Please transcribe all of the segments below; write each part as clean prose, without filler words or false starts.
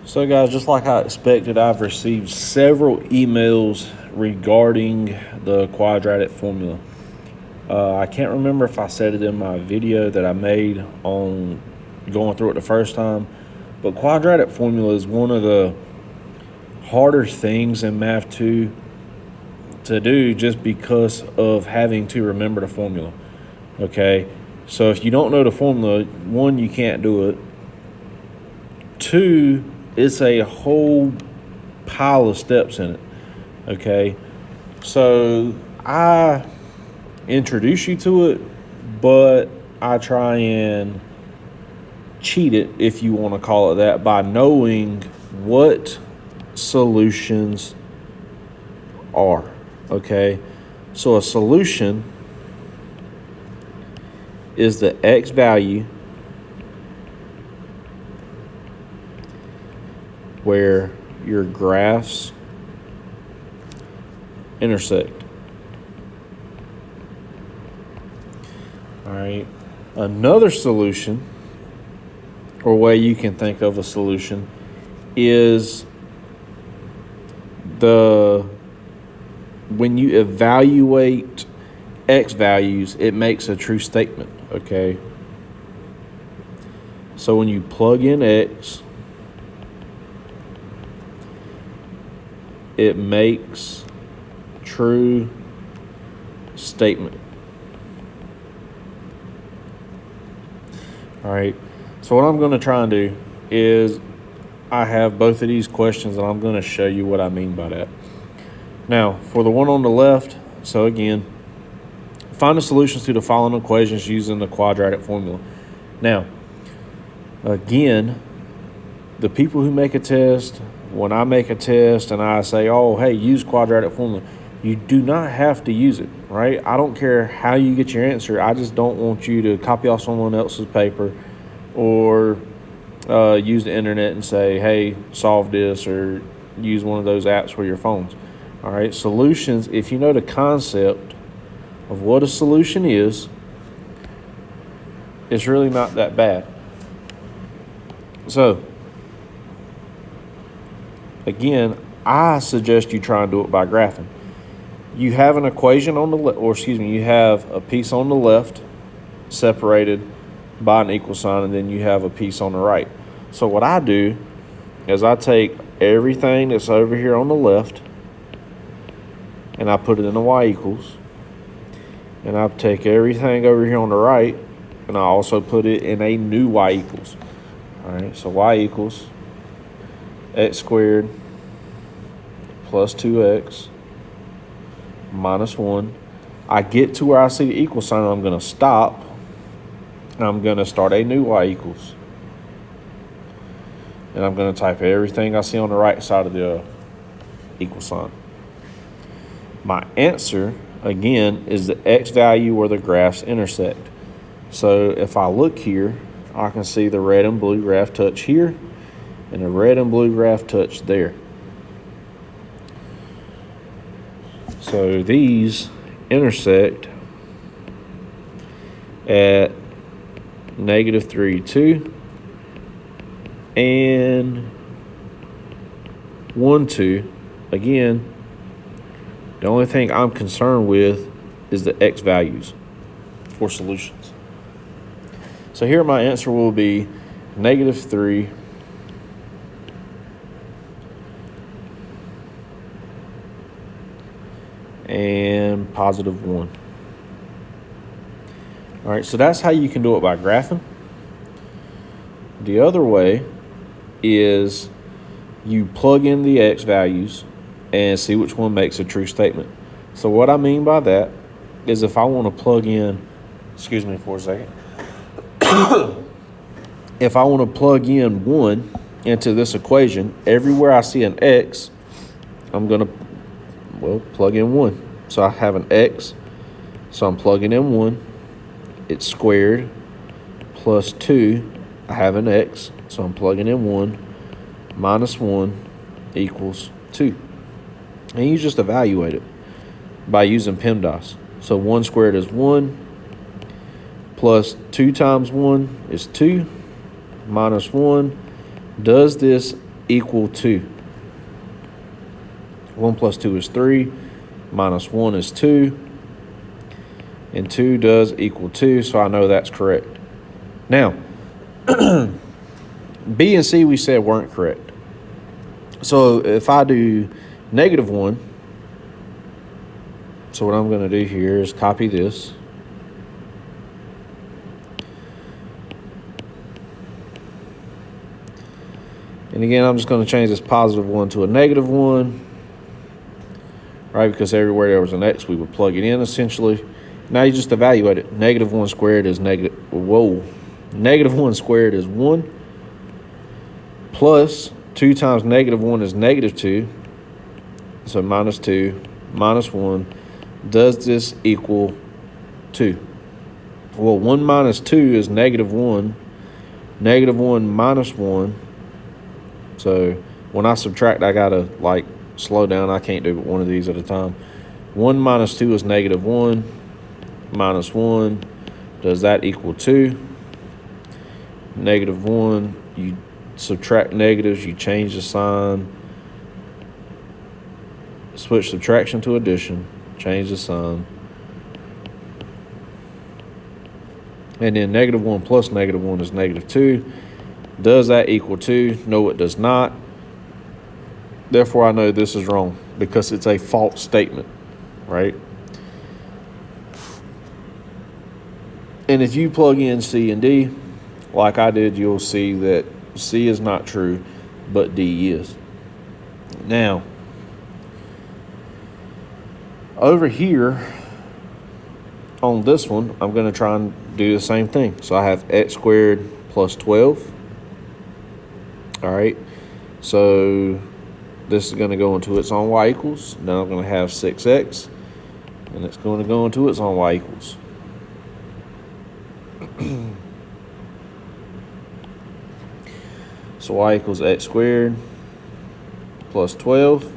So guys, just like I expected, I've received several emails regarding the quadratic formula. I can't remember if I said it in my video that I made on going through it the first time, but quadratic formula is one of the harder things in Math 2 to do just because of having to remember the formula. Okay, so if you don't know the formula, one, you can't do it. Two, it's a whole pile of steps in it. Okay, so I introduce you to it, but I try and cheat it, if you want to call it that, by knowing what solutions are. Okay, so a solution is the x value where your graphs intersect. All right. Another solution, or way you can think of a solution, is when you evaluate x values, it makes a true statement. Okay. So when you plug in x, it makes true statement. All right. So what I'm going to try and do is I have both of these questions and I'm going to show you what I mean by that. Now, for the one on the left, so again, find the solutions to the following equations using the quadratic formula. Now, again, the people who make a test, when I make a test and I say, oh, hey, use quadratic formula, you do not have to use it, right? I don't care how you get your answer. I just don't want you to copy off someone else's paper or use the internet and say, hey, solve this, or use one of those apps for your phones. All right, solutions, if you know the concept of what a solution is, it's really not that bad. So, again, I suggest you try and do it by graphing. You have an equation on the you have a piece on the left separated by an equal sign, and then you have a piece on the right. So what I do is I take everything that's over here on the left and I put it in the y equals, and I take everything over here on the right and I also put it in a new y equals. All right, so y equals x squared plus 2x minus 1. I get to where I see the equal sign, and I'm going to stop, and I'm going to start a new y equals. And I'm going to type everything I see on the right side of the equal sign. My answer, again, is the x value where the graphs intersect. So if I look here, I can see the red and blue graph touch here, and the red and blue graph touch there. So these intersect at -3, 2, and 1, 2. Again, the only thing I'm concerned with is the x values for solutions. So here my answer will be -3 and +1. All right, so that's how you can do it by graphing. The other way is you plug in the x values and see which one makes a true statement. So what I mean by that is if I want to plug in, excuse me for a second, if I want to plug in 1 into this equation, everywhere I see an x, I'm going to, plug in 1. So I have an x, so I'm plugging in 1. It's squared plus 2. I have an x, so I'm plugging in 1 minus 1 equals 2. And you just evaluate it by using PEMDAS. So 1 squared is 1, plus 2 times 1 is 2, minus 1. Does this equal 2? 1 plus 2 is 3, minus 1 is 2, and 2 does equal 2, so I know that's correct. Now, B and C we said weren't correct. So if I do negative 1, so what I'm going to do here is copy this. And again, I'm just going to change this positive 1 to a negative 1. Right, because everywhere there was an x, we would plug it in essentially. Now you just evaluate it. Negative 1 squared is negative 1 squared is 1. Plus 2 times negative 1 is negative 2. So minus 2, minus 1. Does this equal 2? Well, 1 minus 2 is negative 1. Negative 1 minus 1. So when I subtract, I got to slow down. I can't do one of these at a time. 1 minus 2 is negative 1. Minus 1. Does that equal 2? Negative 1. You subtract negatives. You change the sign. Switch subtraction to addition. Change the sign. And then negative 1 plus negative 1 is negative 2. Does that equal 2? No, it does not. Therefore, I know this is wrong because it's a false statement, right? And if you plug in C and D, like I did, you'll see that C is not true, but D is. Now, over here on this one, I'm going to try and do the same thing. So I have x squared plus 12. All right. So this is going to go into its own y equals. Now I'm going to have 6x, and it's going to go into its own y equals. So y equals x squared plus 12.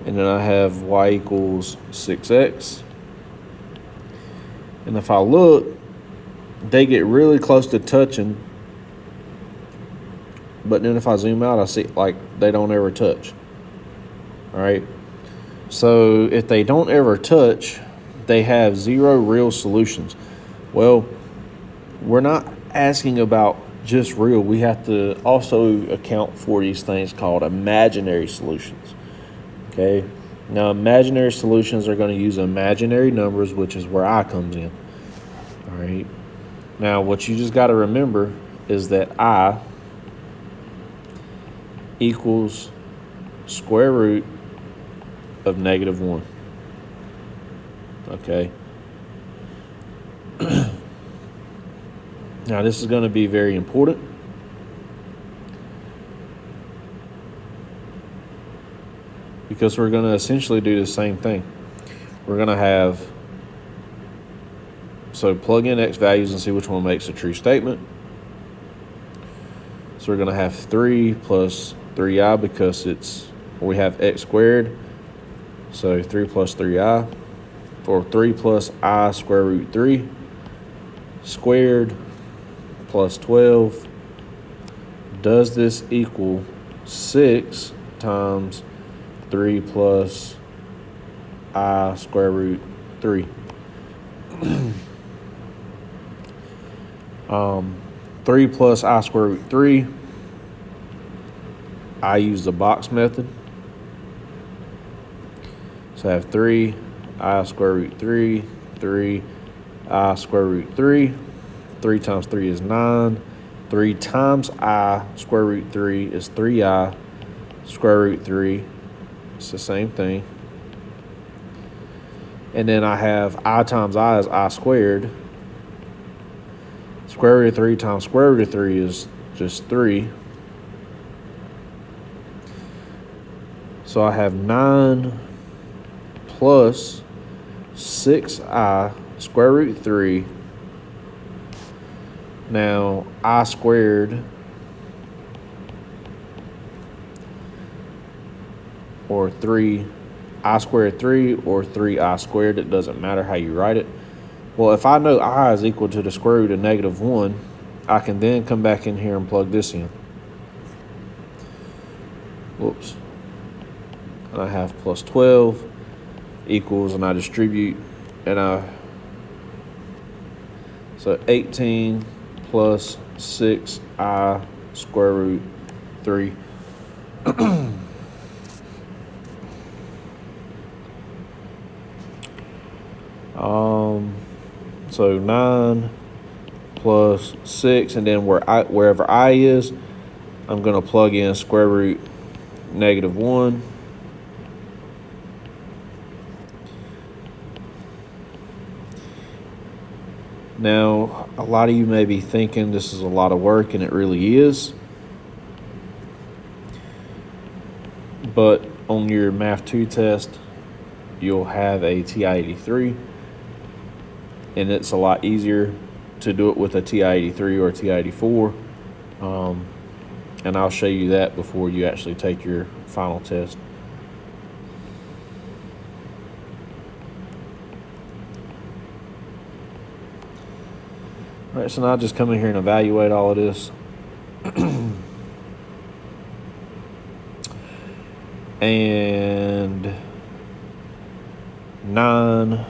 And then I have y equals 6x. And if I look, they get really close to touching. But then if I zoom out, I see they don't ever touch. All right. So if they don't ever touch, they have 0 real solutions. Well, we're not asking about just real. We have to also account for these things called imaginary solutions. Okay. Now, imaginary solutions are going to use imaginary numbers, which is where I comes in. All right. Now, what you just got to remember is that I equals square root of negative 1. Okay. Now, this is going to be very important. Because we're going to essentially do the same thing. We're going to have, so plug in x values and see which one makes a true statement. So we're going to have 3 plus 3i because we have x squared. So 3 plus 3i, or 3 plus I square root 3 squared plus 12. Does this equal 6 times 3 plus I square root 3? 3 plus I square root 3. I use the box method. So I have 3 I square root 3, 3 I square root 3. 3 times 3 is 9. 3 times I square root 3 is 3i square root 3. It's the same thing. And then I have I times I is I squared. Square root of 3 times square root of 3 is just 3. So I have 9 plus 6i square root 3. Now, I squared, or 3, I squared 3, or 3i squared. It doesn't matter how you write it. Well, if I know I is equal to the square root of negative 1, I can then come back in here and plug this in. whoops, and I have plus 12 equals, and I distribute, and so 18 plus 6i square root 3. So 9 plus 6, and then wherever I is, I'm going to plug in square root -1. Now, a lot of you may be thinking this is a lot of work, and it really is. But on your Math 2 test, you'll have a TI-83, and it's a lot easier to do it with a TI-83 or a TI-84. And I'll show you that before you actually take your final test. All right, so now I'll just come in here and evaluate all of this. And 9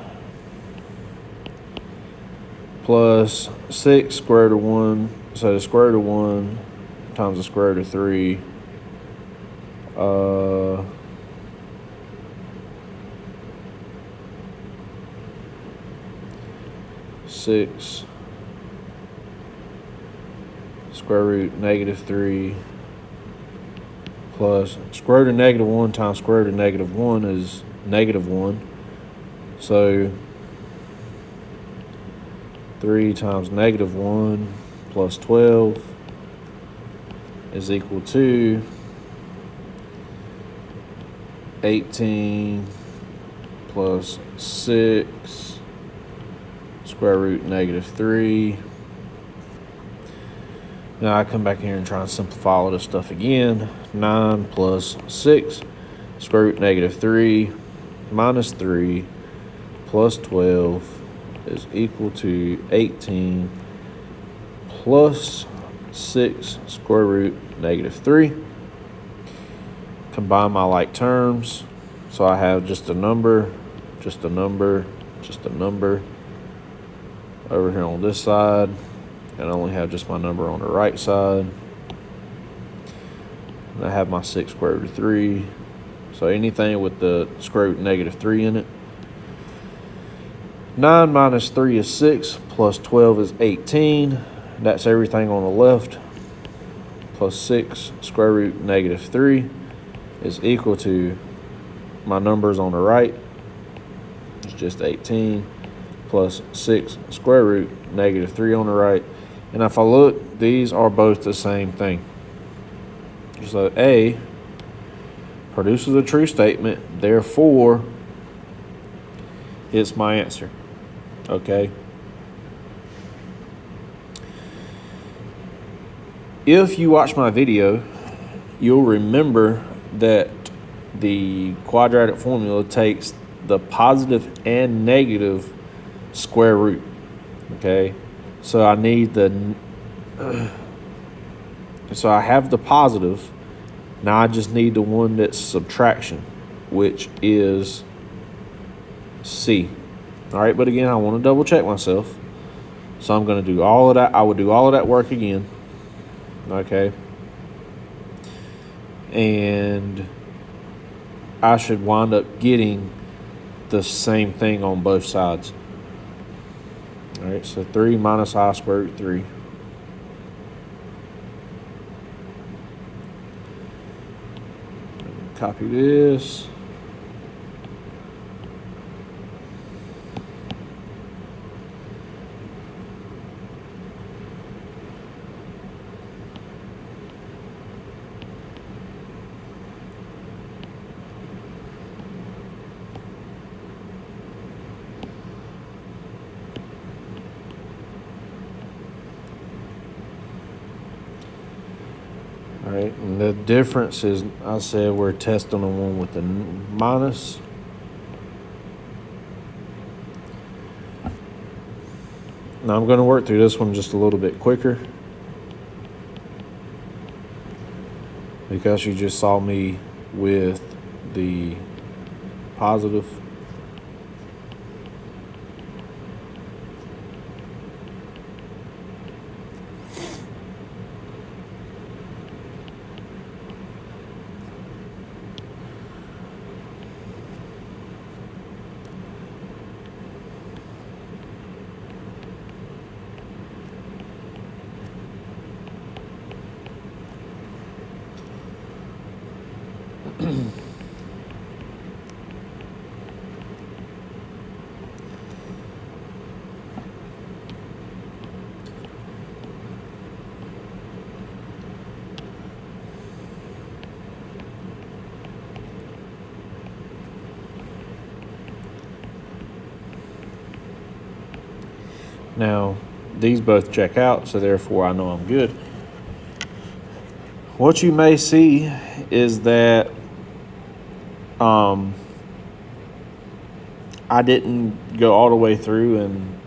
plus 6 square root of 1, so the square root of 1 times the square root of 3, 6 square root -3 plus square root of -1 times square root of -1 is -1. So 3 times -1 plus 12 is equal to 18 plus 6 square root -3. Now I come back here and try and simplify all this stuff again. 9 plus 6 square root -3 minus 3 plus 12 is equal to 18 plus 6 square root -3. Combine my like terms. So I have just a number, just a number, just a number over here on this side. And I only have just my number on the right side. And I have my 6 square root of 3. So anything with the square root -3 in it. 9 minus 3 is 6, plus 12 is 18. That's everything on the left. Plus 6 square root -3 is equal to my numbers on the right. It's just 18 plus 6 square root -3 on the right. And if I look, these are both the same thing. So A produces a true statement, therefore it's my answer. Okay? If you watch my video, you'll remember that the quadratic formula takes the positive and negative square root. Okay? So I need so I have the positive. Now I just need the one that's subtraction, which is C. All right, but again, I want to double check myself. So I'm going to do all of that. I would do all of that work again. Okay. And I should wind up getting the same thing on both sides. All right, so 3 minus I square root 3. Copy this. All right, and the difference is, I said we're testing the one with the minus. Now I'm going to work through this one just a little bit quicker. because you just saw me with the positive. Now, these both check out, so therefore I know I'm good. What you may see is that I didn't go all the way through and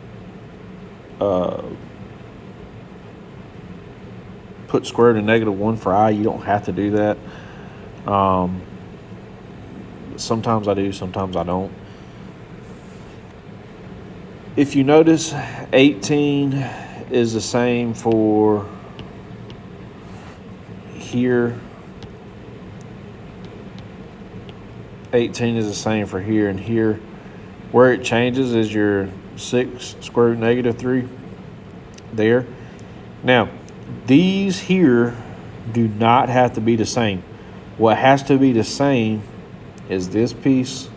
put square root of -1 for I. You don't have to do that. Sometimes I do, sometimes I don't. If you notice, 18 is the same for here. 18 is the same for here and here. Where it changes is your 6 square root -3 there. Now, these here do not have to be the same. What has to be the same is this piece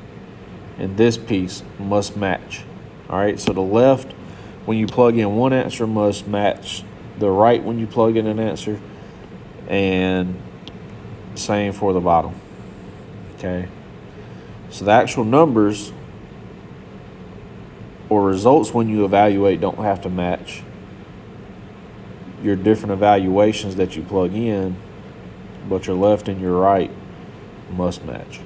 and this piece must match. All right, so the left, when you plug in one answer, must match the right when you plug in an answer, and same for the bottom. Okay, so the actual numbers or results when you evaluate don't have to match. Your different evaluations that you plug in, but your left and your right must match.